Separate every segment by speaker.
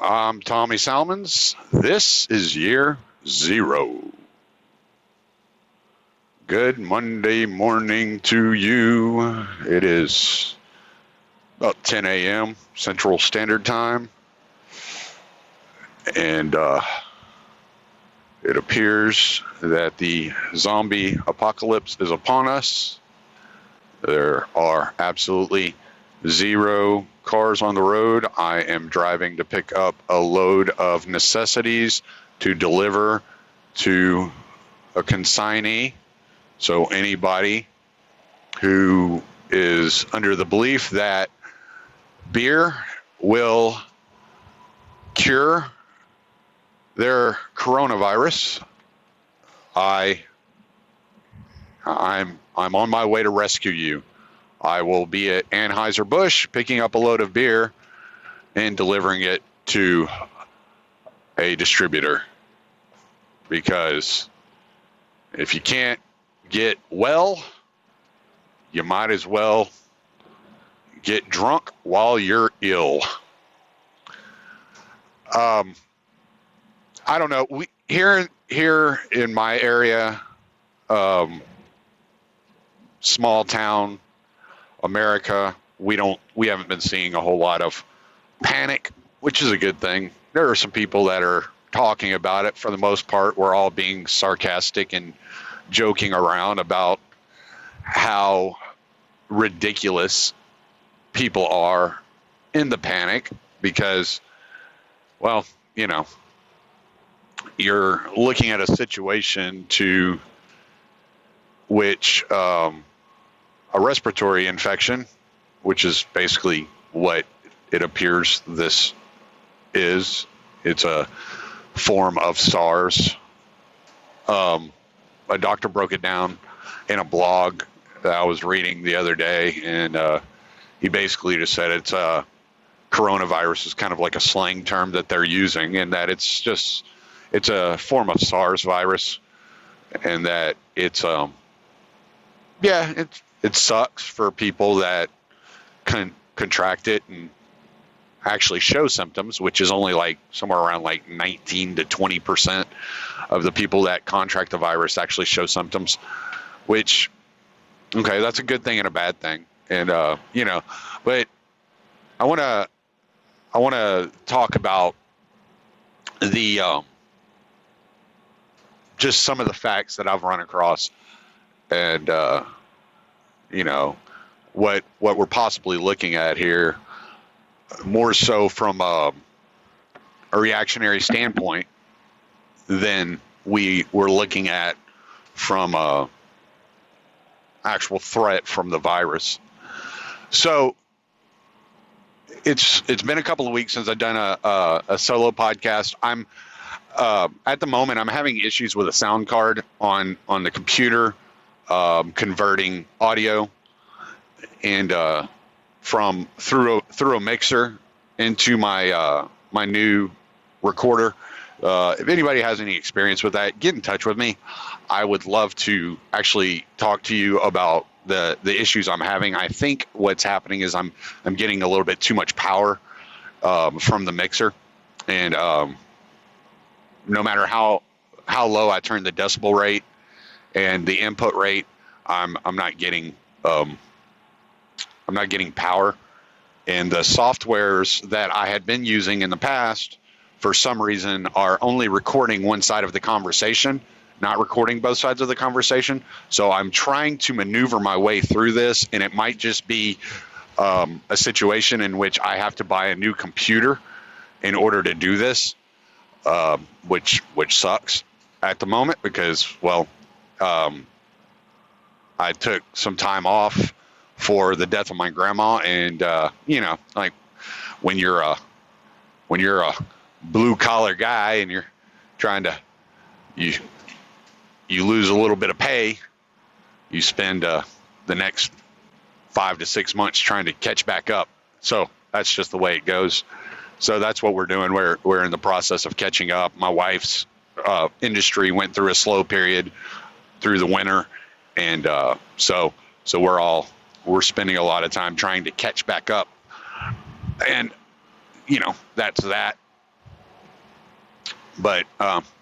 Speaker 1: I'm Tommy Salmons. This is year 0. Good Monday morning to you. It is about 10 a.m. Central Standard Time. And it appears that the zombie apocalypse is upon us. There are absolutely 0 cars on the road. I am driving to pick up a load of necessities to deliver to a consignee. So anybody who is under the belief that beer will cure their coronavirus, I'm on my way to rescue you. I will be at Anheuser-Busch picking up a load of beer and delivering it to a distributor. Because if you can't get well, you might as well get drunk while you're ill. I don't know. We here in my area, small town America, we haven't been seeing a whole lot of panic, which is a good thing. There are some people that are talking about it. For the most part, we're all being sarcastic and joking around about how ridiculous people are in the panic because, well, you know, you're looking at a situation to which a respiratory infection, which is basically what it appears this is. It's a form of SARS. A doctor broke it down in a blog that I was reading the other day, and he basically just said it's coronavirus is kind of like a slang term that they're using, and that it's a form of SARS virus, and that it's it sucks for people that contract it and actually show symptoms, which is only like somewhere around like 19 to 20% of the people that contract the virus actually show symptoms, which, okay, that's a good thing and a bad thing. And, but I want to talk about the, just some of the facts that I've run across and, what we're possibly looking at here, more so from a reactionary standpoint than we were looking at from a actual threat from the virus. So it's been a couple of weeks since I've done a solo podcast. I'm at the moment I'm having issues with a sound card on the computer, converting audio and from through a mixer into my my new recorder. If anybody has any experience with that, get in touch with me. I would love to actually talk to you about the issues I'm having. I think what's happening is I'm getting a little bit too much power from the mixer, and no matter how low I turn the decibel rate and the input rate, I'm not getting power. And the softwares that I had been using in the past, for some reason, are only recording one side of the conversation, not recording both sides of the conversation. So I'm trying to maneuver my way through this, and it might just be a situation in which I have to buy a new computer in order to do this, which sucks at the moment because, well, I took some time off for the death of my grandma, and like when you're a blue collar guy and you're trying to you lose a little bit of pay, you spend the next 5 to 6 months trying to catch back up. So that's just the way it goes. So that's what we're doing. We're in the process of catching up. My wife's industry went through a slow period through the winter, and so we're spending a lot of time trying to catch back up. And that's that. But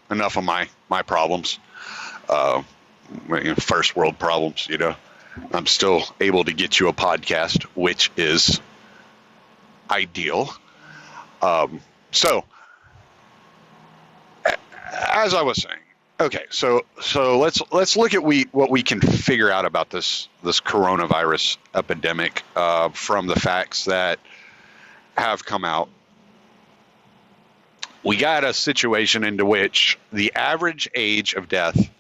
Speaker 1: enough of my problems, first world problems. I'm still able to get you a podcast, which is ideal. So, as I was saying, okay, so let's look at what we can figure out about this coronavirus epidemic from the facts that have come out. We got a situation into which the average age of death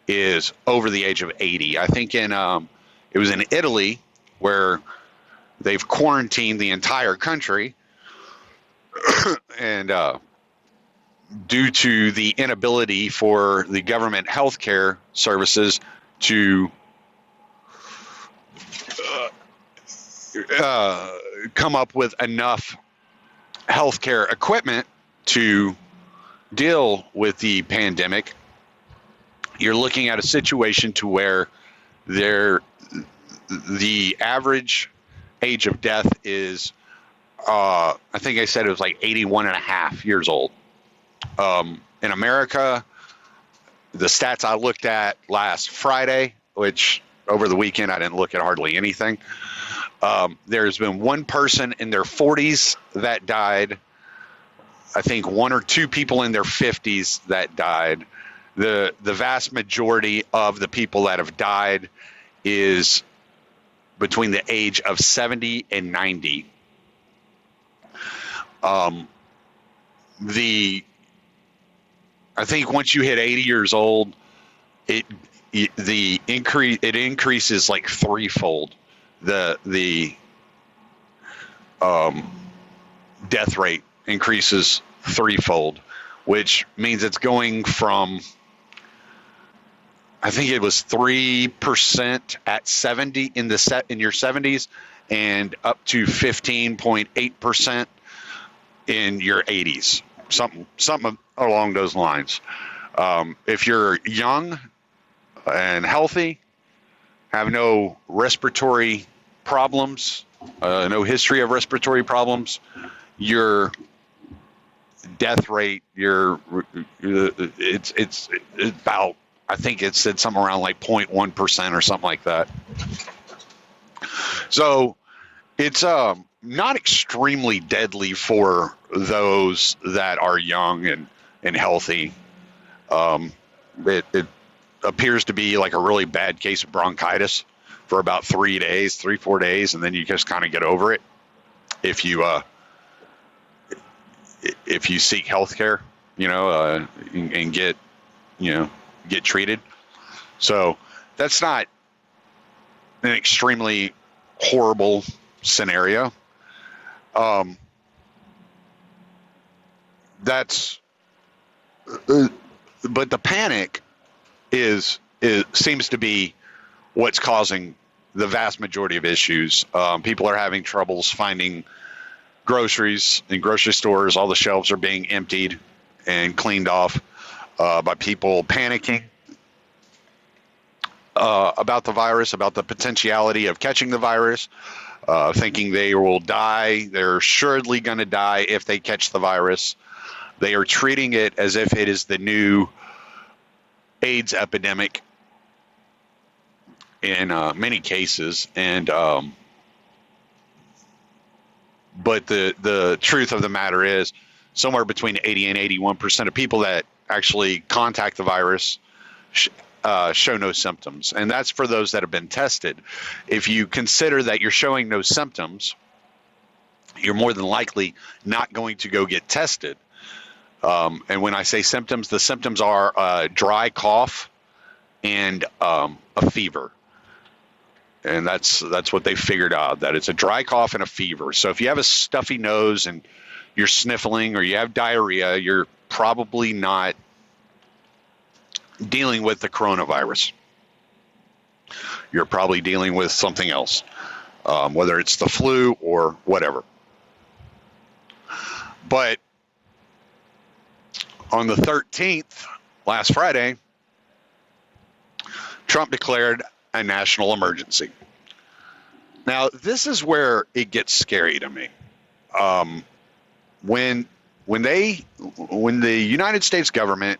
Speaker 1: is over the age of 80. I think it was in Italy where they've quarantined the entire country, and due to the inability for the government healthcare services to come up with enough healthcare equipment to deal with the pandemic, you're looking at a situation to where the average age of death is, I think I said it was like 81 and a half years old. In America, the stats I looked at last Friday, which over the weekend I didn't look at hardly anything, there's been one person in their 40s that died. I think one or two people in their 50s that died. The vast majority of the people that have died is between the age of 70 and 90. I think once you hit 80 years old, it increases like threefold. The death rate increases threefold, which means it's going from, I think it was 3% at 70 in your 70s, and up to 15.8% in your 80s. Something along those lines. If you're young and healthy, have no respiratory problems, no history of respiratory problems, your death rate, it's about, I think it said somewhere around like 0.1% or something like that. So it's not extremely deadly for those that are young and healthy. It appears to be like a really bad case of bronchitis for about 4 days, and then you just kind of get over it if you seek health care, and get treated. So that's not an extremely horrible scenario. But the panic seems to be what's causing the vast majority of issues. People are having troubles finding groceries in grocery stores. All the shelves are being emptied and cleaned off by people panicking about the virus, about the potentiality of catching the virus, thinking they will die. They're assuredly going to die if they catch the virus. They are treating it as if it is the new AIDS epidemic in many cases, and but the truth of the matter is, somewhere between 80 and 81% of people that actually contact the virus show no symptoms, and that's for those that have been tested. If you consider that you're showing no symptoms, you're more than likely not going to go get tested. And when I say symptoms, the symptoms are dry cough and a fever. And that's what they figured out, that it's a dry cough and a fever. So if you have a stuffy nose and you're sniffling or you have diarrhea, you're probably not dealing with the coronavirus. You're probably dealing with something else, whether it's the flu or whatever. But on the 13th, last Friday, Trump declared a national emergency. Now, this is where it gets scary to me. When when they when the United States government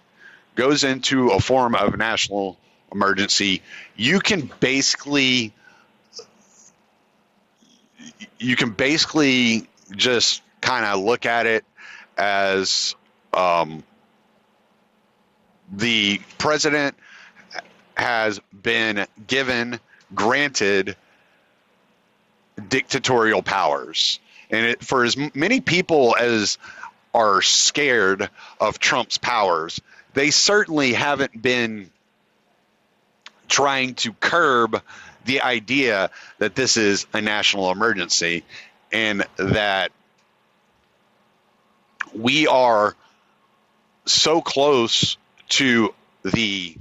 Speaker 1: goes into a form of national emergency, you can basically just kind of look at it as the president has been granted dictatorial powers. And for as many people as are scared of Trump's powers, they certainly haven't been trying to curb the idea that this is a national emergency and that we are so close to the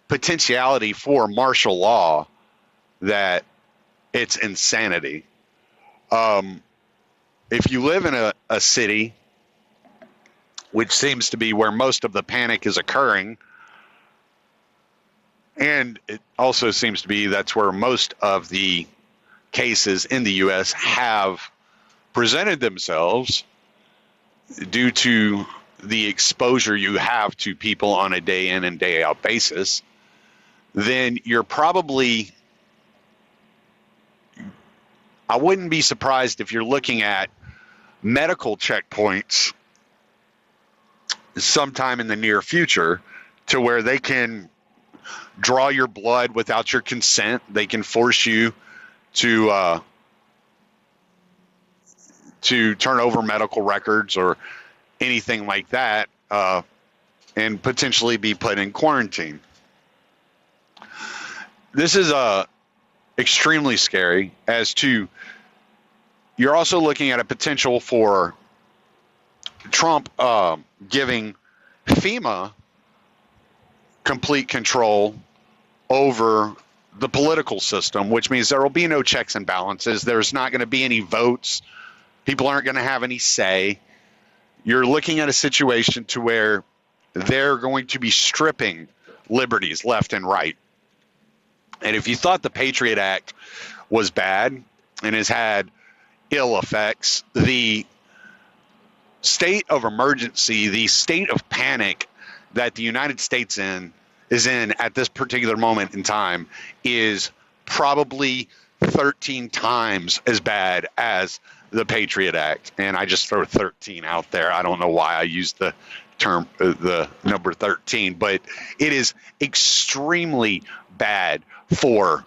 Speaker 1: potentiality for martial law that it's insanity. If you live in a city, which seems to be where most of the panic is occurring, and it also seems to be that's where most of the cases in the U.S. have presented themselves due to the exposure you have to people on a day in and day out basis, then you're probably, I wouldn't be surprised if you're looking at medical checkpoints sometime in the near future to where they can draw your blood without your consent. They can force you to turn over medical records or anything like that, and potentially be put in quarantine. This is extremely scary. You're also looking at a potential for Trump giving FEMA complete control over the political system, which means there will be no checks and balances. There's not going to be any votes. People aren't going to have any say. You're looking at a situation to where they're going to be stripping liberties left and right. And if you thought the Patriot Act was bad and has had ill effects, the state of emergency, the state of panic that the United States is in at this particular moment in time is probably 13 times as bad as the Patriot Act. And I just throw 13 out there. I don't know why I used the term, the number 13, but it is extremely bad for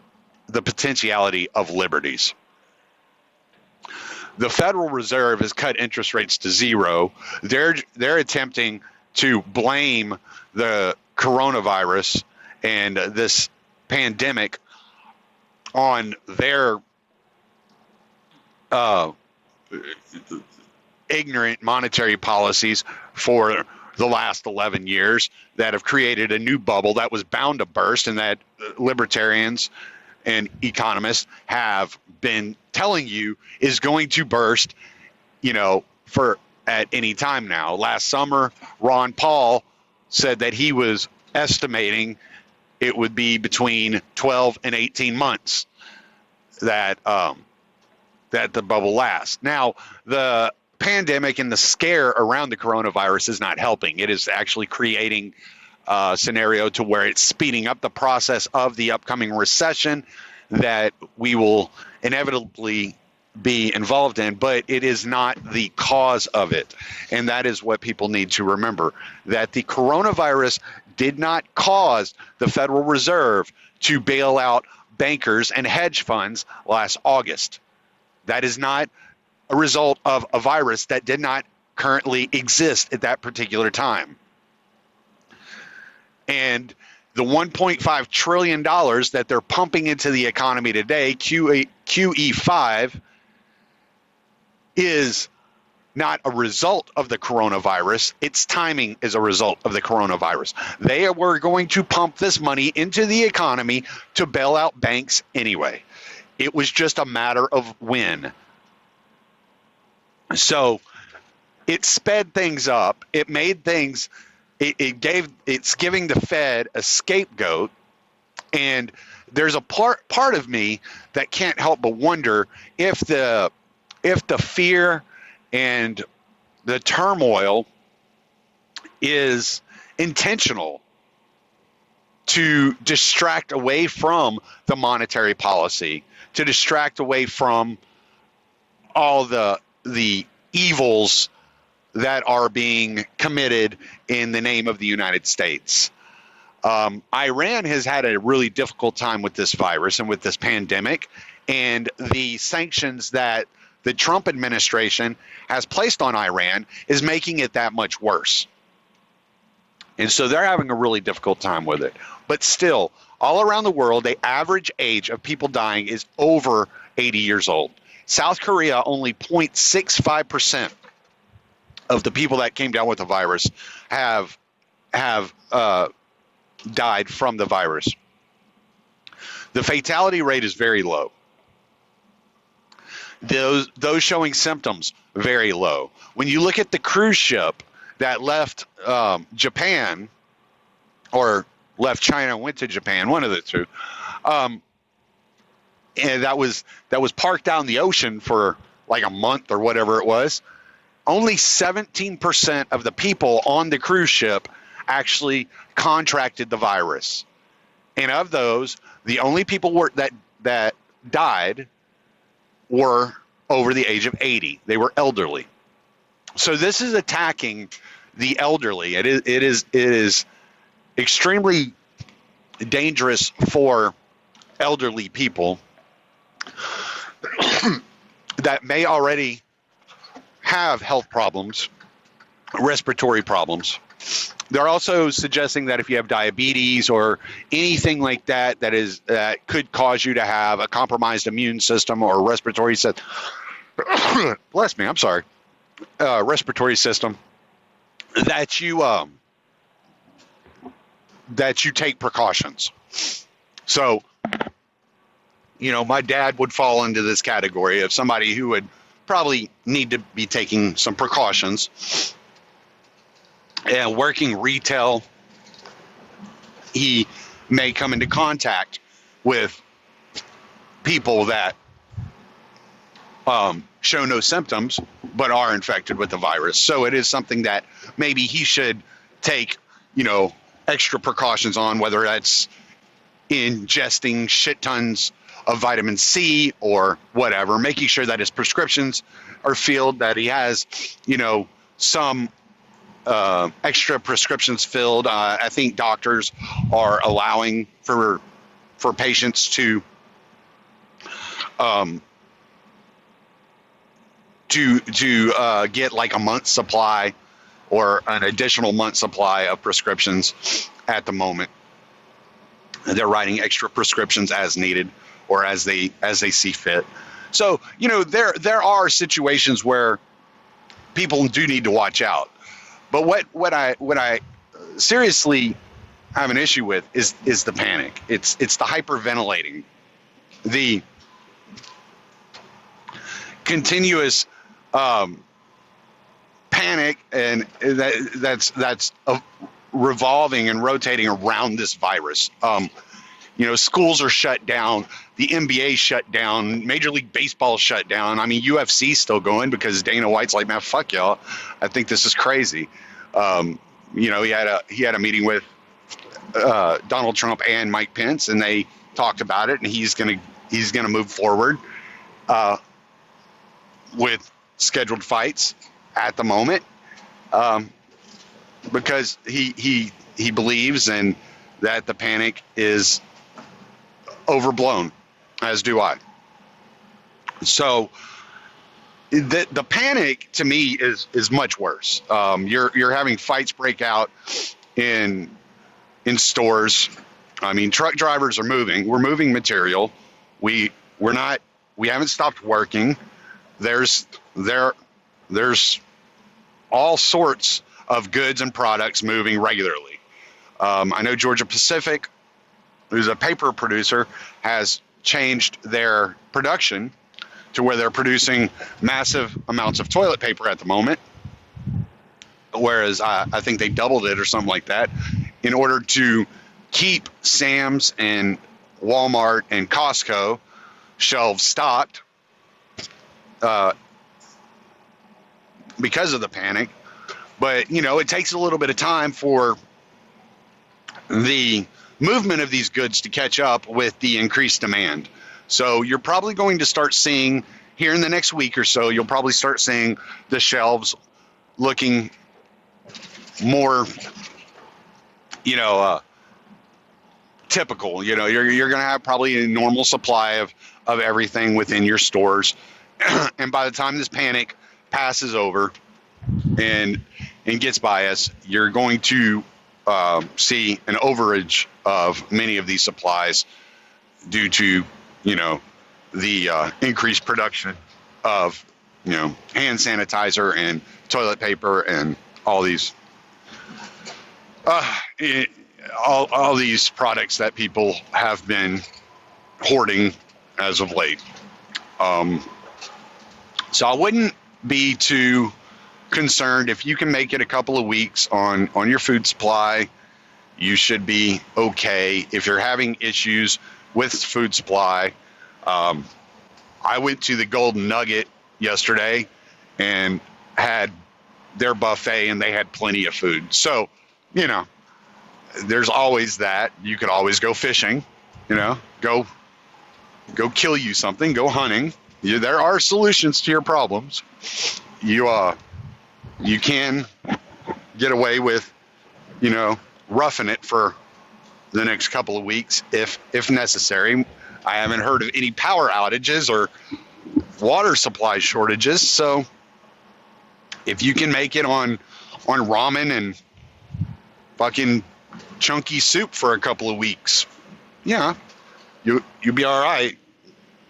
Speaker 1: the potentiality of liberties. The Federal Reserve has cut interest rates to zero. They're attempting to blame the coronavirus and this pandemic on their ignorant monetary policies for the last 11 years that have created a new bubble that was bound to burst, and that libertarians and economists have been telling you is going to burst, for at any time now. Last summer, Ron Paul said that he was estimating it would be between 12 and 18 months that the bubble lasts. Now, the pandemic and the scare around the coronavirus is not helping. It is actually creating a scenario to where it's speeding up the process of the upcoming recession that we will inevitably be involved in, but it is not the cause of it. And that is what people need to remember, that the coronavirus did not cause the Federal Reserve to bail out bankers and hedge funds last August. That is not a result of a virus that did not currently exist at that particular time. And the $1.5 trillion that they're pumping into the economy today, QE5, is not a result of the coronavirus. Its timing is a result of the coronavirus. They were going to pump this money into the economy to bail out banks anyway. It was just a matter of when. So it sped things up. It made things, it's giving the Fed a scapegoat. And there's a part of me that can't help but wonder if the fear and the turmoil is intentional to distract away from the monetary policy, to distract away from all the evils that are being committed in the name of the United States. Iran has had a really difficult time with this virus and with this pandemic, and the sanctions that the Trump administration has placed on Iran is making it that much worse. And so they're having a really difficult time with it. But still, all around the world, the average age of people dying is over 80 years old. South Korea, only 0.65% of the people that came down with the virus have died from the virus. The fatality rate is very low. Those showing symptoms, very low. When you look at the cruise ship that left Japan, or left China and went to Japan, one of the two, and that was parked out in the ocean for like a month or whatever it was, only 17% of the people on the cruise ship actually contracted the virus. And of those, the only people that died were over the age of 80. They were elderly. So this is attacking the elderly. It is extremely dangerous for elderly people that may already have health problems, respiratory problems. They're also suggesting that if you have diabetes or anything like that that could cause you to have a compromised immune system or respiratory system, bless me, I'm sorry, respiratory system, that you take precautions. So, my dad would fall into this category of somebody who would probably need to be taking some precautions. And working retail, he may come into contact with people that show no symptoms but are infected with the virus. So it is something that maybe he should take, extra precautions on, whether that's ingesting shit tons of vitamin C or whatever, making sure that his prescriptions are filled, that he has, some extra prescriptions filled. I think doctors are allowing for patients to get like a month's supply or an additional month's supply of prescriptions at the moment. They're writing extra prescriptions as needed or as they see fit. So, there are situations where people do need to watch out. But what I seriously have an issue with is the panic. It's the hyperventilating, the continuous panic, and that's revolving and rotating around this virus. Schools are shut down. The NBA shut down. Major League Baseball shut down. I mean, UFC's still going because Dana White's like, man, fuck y'all. I think this is crazy. He had a meeting with Donald Trump and Mike Pence, and they talked about it, and he's gonna move forward with scheduled fights at the moment, because he believes and that the panic is overblown, as do I. So the panic to me is much worse. You're having fights break out in stores. I mean, truck drivers are moving. We're moving material. We haven't stopped working. There's all sorts of goods and products moving regularly. I know Georgia Pacific, who's a paper producer, has changed their production to where they're producing massive amounts of toilet paper at the moment, whereas I think they doubled it or something like that, in order to keep Sam's and Walmart and Costco shelves stocked. because of the panic. But, it takes a little bit of time for the movement of these goods to catch up with the increased demand. So you're probably going to start seeing here in the next week or so, you'll probably start seeing the shelves looking more, typical. You're going to have probably a normal supply of everything within your stores. And by the time this panic passes over and gets by us, you're going to see an overage of many of these supplies due to, the increased production of, hand sanitizer and toilet paper and all these, all these products that people have been hoarding as of late. So I wouldn't be too concerned. If you can make it a couple of weeks on your food supply, you should be okay. If you're having issues with food supply, I went to the Golden Nugget yesterday and had their buffet, and they had plenty of food. So, there's always that. You could always go fishing, go kill you something, go hunting. There are solutions to your problems. You can get away with, roughing it for the next couple of weeks if necessary. I haven't heard of any power outages or water supply shortages. So if you can make it on ramen and fucking chunky soup for a couple of weeks, you'll be all right.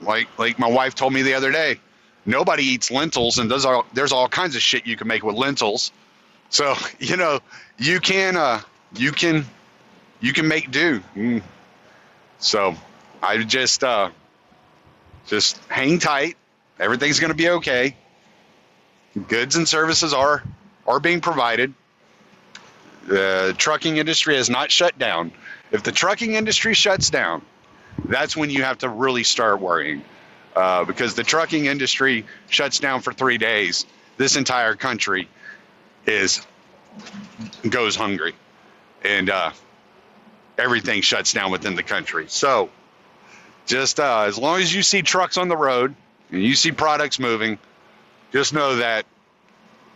Speaker 1: Like my wife told me the other day, nobody eats lentils, and there's all kinds of shit you can make with lentils. So, you can make do. So I just hang tight. Everything's going to be okay. Goods and services are being provided. The trucking industry has not shut down. If the trucking industry shuts down, that's when you have to really start worrying. Because the trucking industry shuts down for 3 days, this entire country goes hungry, and everything shuts down within the country. So just as long as you see trucks on the road and you see products moving, just know that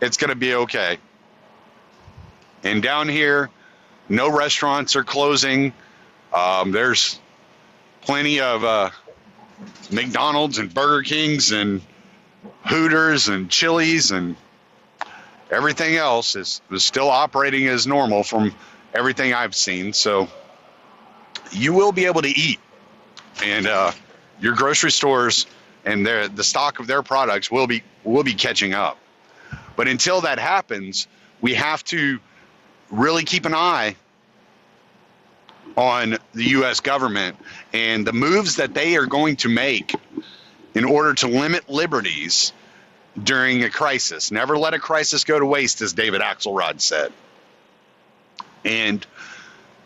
Speaker 1: it's going to be okay. And down here, no restaurants are closing. There's plenty of McDonald's and Burger Kings and Hooters and Chili's, and everything else is still operating as normal from everything I've seen. So you will be able to eat, and your grocery stores and the stock of their products will be catching up. But until that happens, we have to really keep an eye on the U.S. government and the moves that they are going to make in order to limit liberties during a crisis. Never let a crisis go to waste, as David Axelrod said. And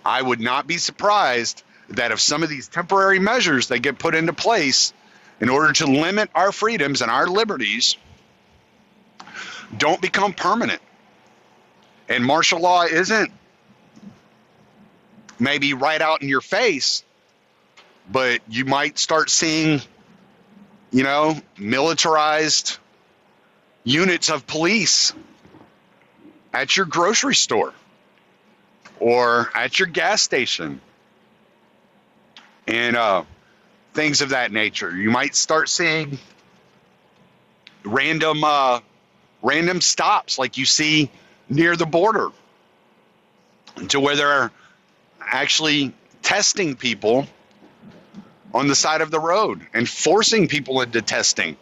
Speaker 1: I would not be surprised that if some of these temporary measures that get put into place in order to limit our freedoms and our liberties don't become permanent. And martial law isn't maybe right out in your face, but you might start seeing, militarized units of police at your grocery store or at your gas station and things of that nature. You might start seeing random stops like you see near the border, to where they're actually testing people on the side of the road and forcing people into testing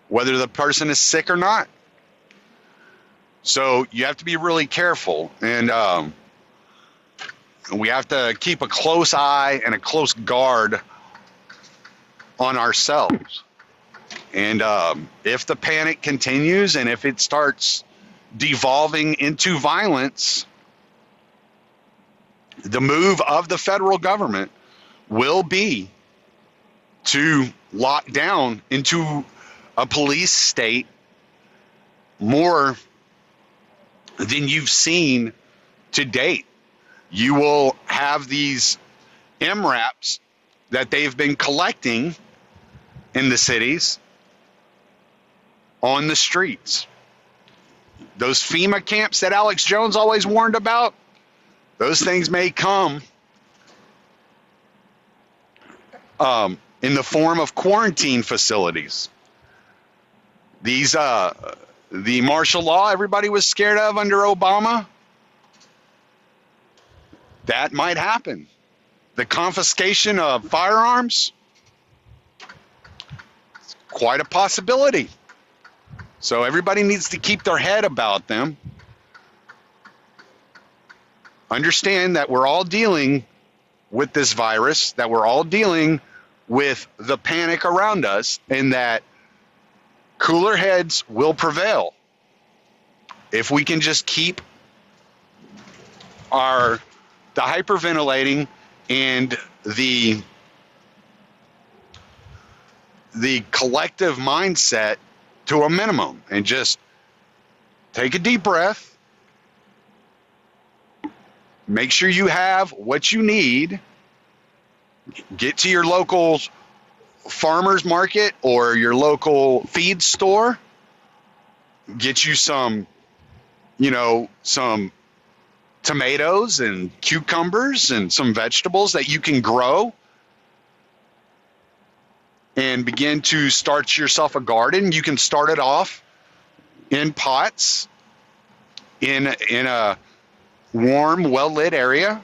Speaker 1: whether the person is sick or not. So you have to be really careful, and we have to keep a close eye and a close guard on ourselves. And if the panic continues and if it starts devolving into violence, the move of the federal government will be to lock down into a police state more than you've seen to date. You will have these MRAPs that they've been collecting in the cities on the streets. Those FEMA camps that Alex Jones always warned about, those things may come in the form of quarantine facilities. These, the martial law everybody was scared of under Obama, that might happen. The confiscation of firearms, quite a possibility. So everybody needs to keep their head about them. Understand that we're all dealing with this virus, that we're all dealing with the panic around us, and that cooler heads will prevail if we can just keep the hyperventilating and the collective mindset to a minimum, and just take a deep breath. Make sure you have what you need. Get to your local farmer's market or your local feed store. Get you some tomatoes and cucumbers and some vegetables that you can grow, and begin to start yourself a garden. You can start it off in pots in a warm, well-lit area.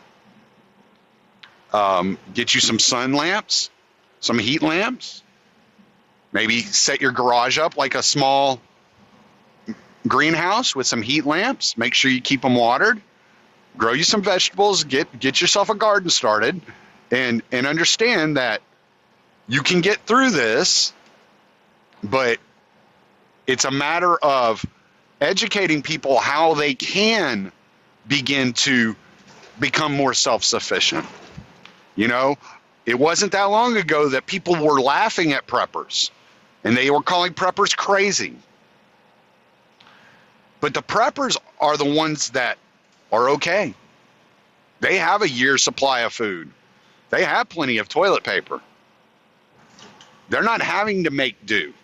Speaker 1: Get you some sun lamps, some heat lamps. Maybe set your garage up like a small greenhouse with some heat lamps. Make sure you keep them watered. Grow you some vegetables. Get yourself a garden started, and understand that you can get through this, but it's a matter of educating people how they can begin to become more self-sufficient. It wasn't that long ago that people were laughing at preppers, and they were calling preppers crazy. But the preppers are the ones that are okay. They have a year's supply of food. They have plenty of toilet paper. They're not having to make do.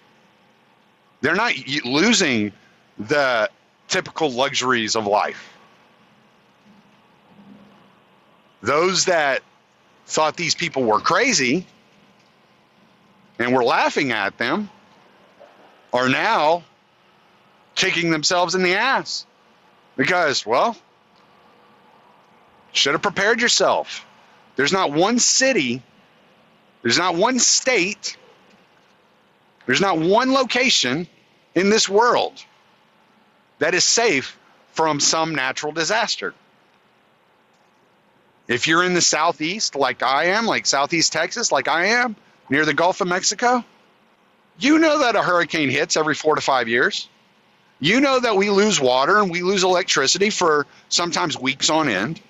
Speaker 1: They're not losing the typical luxuries of life. Those that thought these people were crazy and were laughing at them are now kicking themselves in the ass because, well, should have prepared yourself. There's not one city, there's not one state, there's not one location in this world that is safe from some natural disaster. If you're in the southeast, like I am, like southeast Texas, like I am, near the Gulf of Mexico, you know that a hurricane hits every 4 to 5 years. You know that we lose water and we lose electricity for sometimes weeks on end.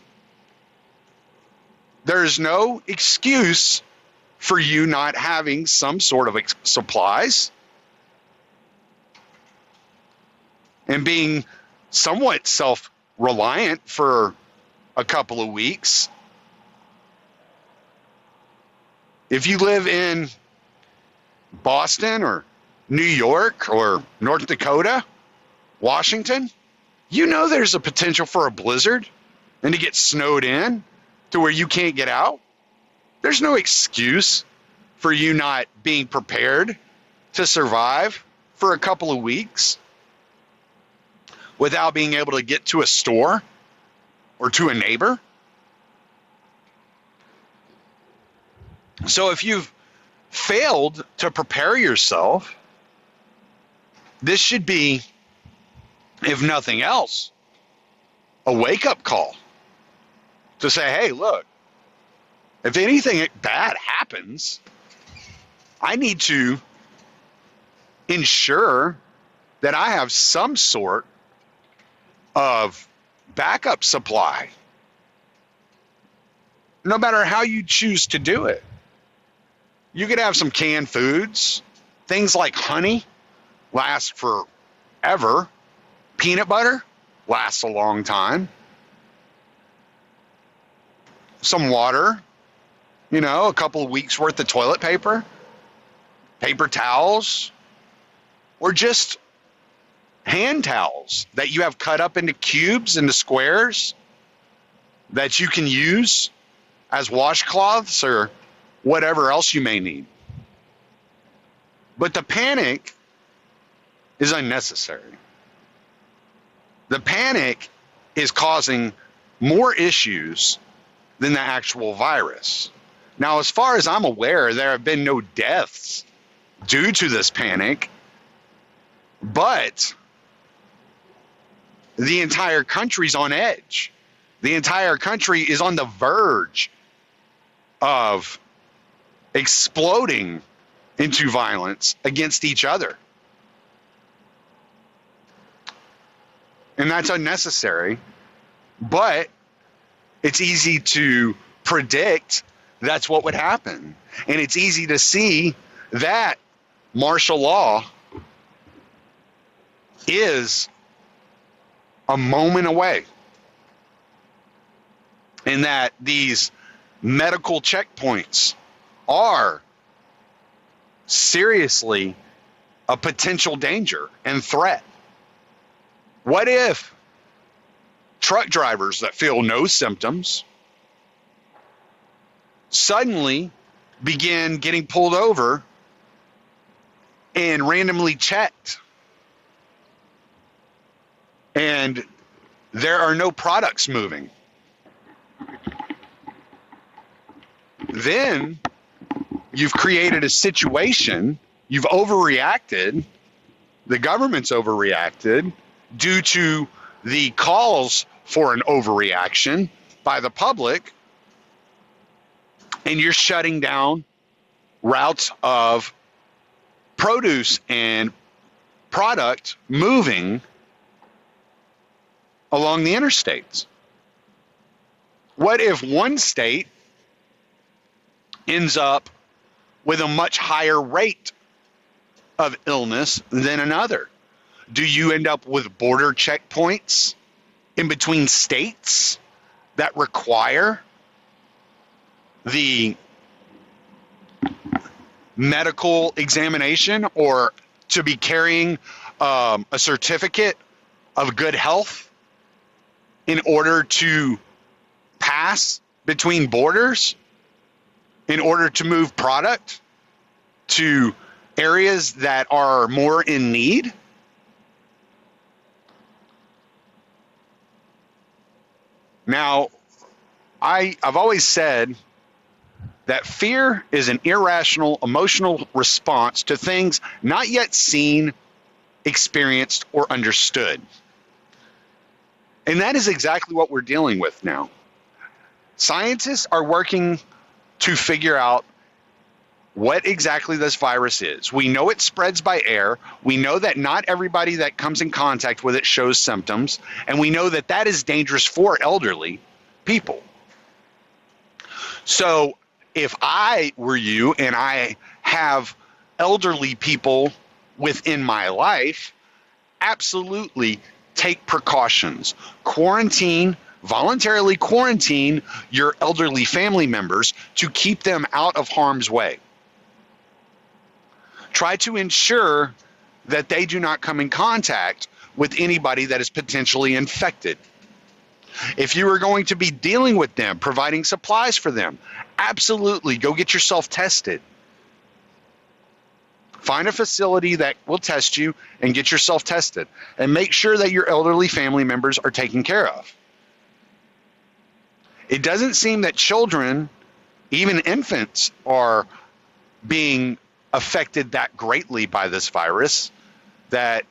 Speaker 1: There is no excuse for you not having some sort of supplies and being somewhat self-reliant for a couple of weeks. If you live in Boston or New York or North Dakota, Washington, you know there's a potential for a blizzard and to get snowed in to where you can't get out. There's no excuse for you not being prepared to survive for a couple of weeks without being able to get to a store or to a neighbor. So if you've failed to prepare yourself, this should be, if nothing else, a wake-up call to say, hey, look, if anything bad happens, I need to ensure that I have some sort of backup supply, no matter how you choose to do it. You could have some canned foods. Things like honey last forever. Peanut butter lasts a long time. Some water, a couple of weeks worth of toilet paper, paper towels, or just hand towels that you have cut up into cubes, into squares that you can use as washcloths or whatever else you may need. But the panic is unnecessary. The panic is causing more issues than the actual virus. Now, as far as I'm aware, there have been no deaths due to this panic, but the entire country's on edge. The entire country is on the verge of exploding into violence against each other. And that's unnecessary, but it's easy to predict that's what would happen. And it's easy to see that martial law is a moment away. And that these medical checkpoints are seriously a potential danger and threat. What if truck drivers that feel no symptoms suddenly begin getting pulled over and randomly checked, and there are no products moving? Then you've created a situation, you've overreacted, the government's overreacted due to the calls for an overreaction by the public, and you're shutting down routes of produce and product moving along the interstates. What if one state ends up with a much higher rate of illness than another? Do you end up with border checkpoints in between states that require the medical examination or to be carrying a certificate of good health in order to pass between borders, in order to move product to areas that are more in need? Now, I've always said that fear is an irrational emotional response to things not yet seen, experienced, or understood. And that is exactly what we're dealing with now. Scientists are working to figure out what exactly this virus is. We know it spreads by air. We know that not everybody that comes in contact with it shows symptoms. And we know that that is dangerous for elderly people. So if I were you and I have elderly people within my life, absolutely take precautions. Voluntarily quarantine your elderly family members to keep them out of harm's way. Try to ensure that they do not come in contact with anybody that is potentially infected. If you are going to be dealing with them, providing supplies for them, absolutely go get yourself tested. Find a facility that will test you and get yourself tested, and make sure that your elderly family members are taken care of. It doesn't seem that children, even infants, are being affected that greatly by this virus, that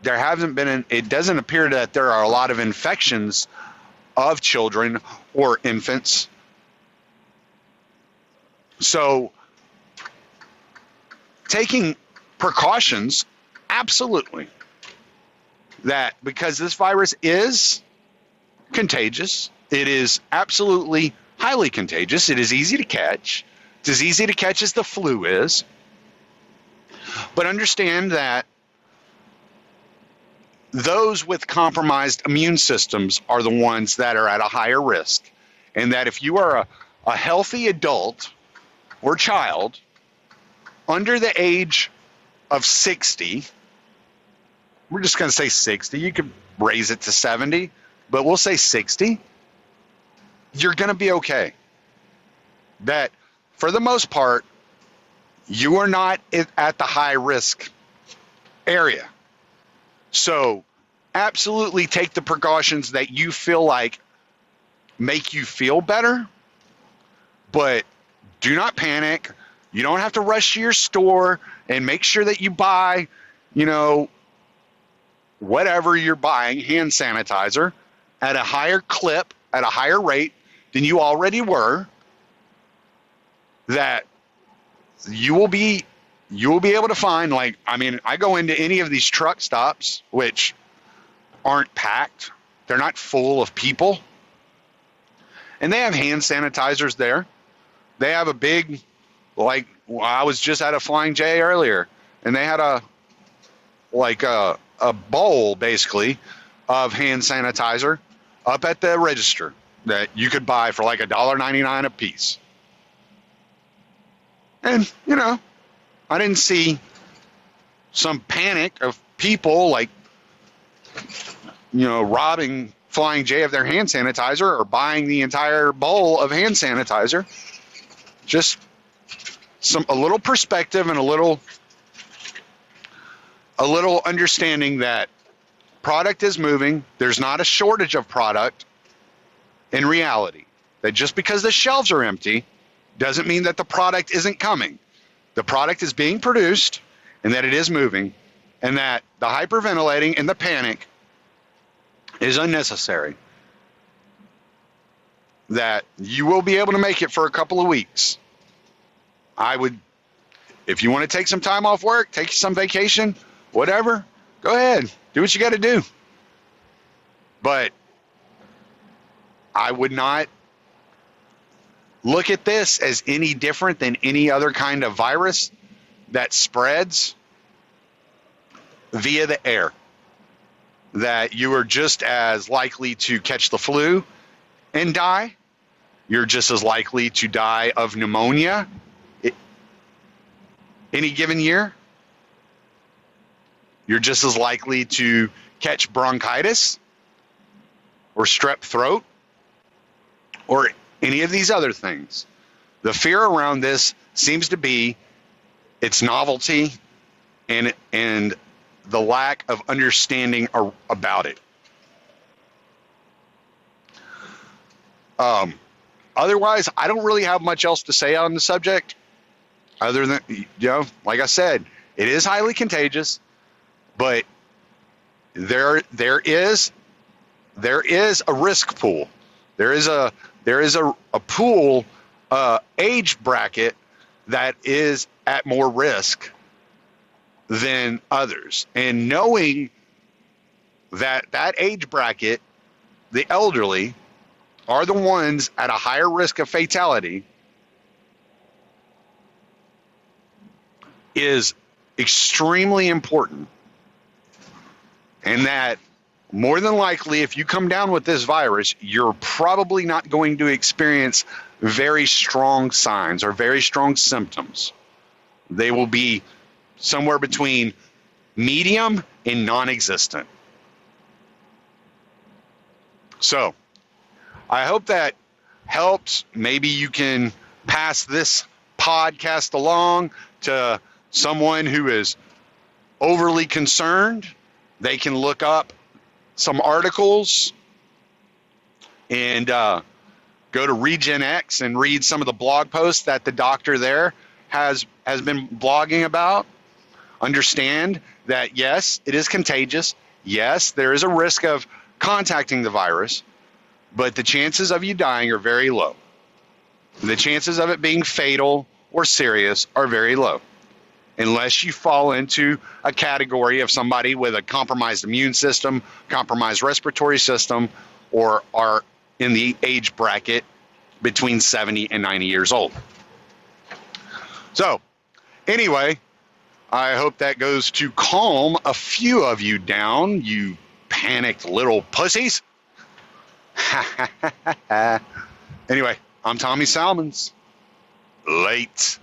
Speaker 1: there hasn't been, it doesn't appear that there are a lot of infections of children or infants. So taking precautions, absolutely. That because this virus is contagious, it is absolutely highly contagious. It is easy to catch. It's as easy to catch as the flu is. But understand that those with compromised immune systems are the ones that are at a higher risk. And that if you are a healthy adult or child under the age of 60, we're just going to say 60, you could raise it to 70, but we'll say 60, you're going to be okay. That for the most part, you are not at the high risk area. So absolutely take the precautions that you feel like make you feel better, but do not panic. You don't have to rush to your store and make sure that you buy, whatever you're buying, hand sanitizer, at a higher clip, at a higher rate than you already were, that you will be able to find, I go into any of these truck stops, which aren't packed. They're not full of people. And they have hand sanitizers there. They have a big, I was just at a Flying J earlier, and they had a bowl, basically, of hand sanitizer up at the register that you could buy for like $1.99 a piece. And, I didn't see some panic of people robbing Flying J of their hand sanitizer or buying the entire bowl of hand sanitizer. Just a little perspective and a little understanding that product is moving. There's not a shortage of product in reality. That just because the shelves are empty doesn't mean that the product isn't coming. The product is being produced and that it is moving, and that the hyperventilating and the panic is unnecessary. That you will be able to make it for a couple of weeks. If you want to take some time off work, take some vacation, whatever, go ahead. Do what you got to do. But I would not look at this as any different than any other kind of virus that spreads via the air. That you are just as likely to catch the flu and die. You're just as likely to die of pneumonia any given year. You're just as likely to catch bronchitis or strep throat or any of these other things. The fear around this seems to be its novelty and the lack of understanding about it. Otherwise, I don't really have much else to say on the subject, other than, like I said, it is highly contagious, but there is a risk pool. There is a pool age bracket that is at more risk than others. And knowing that age bracket, the elderly, are the ones at a higher risk of fatality is extremely important. And that more than likely, if you come down with this virus, you're probably not going to experience very strong signs or very strong symptoms. They will be somewhere between medium and non-existent. So, I hope that helps. Maybe you can pass this podcast along to someone who is overly concerned. They can look up some articles and go to RegenX and read some of the blog posts that the doctor there has been blogging about. Understand that, yes, it is contagious. Yes, there is a risk of contacting the virus, but the chances of you dying are very low. The chances of it being fatal or serious are very low, unless you fall into a category of somebody with a compromised immune system, compromised respiratory system, or are in the age bracket between 70 and 90 years old. So, anyway, I hope that goes to calm a few of you down, you panicked little pussies. Anyway, I'm Tommy Salmons. Late.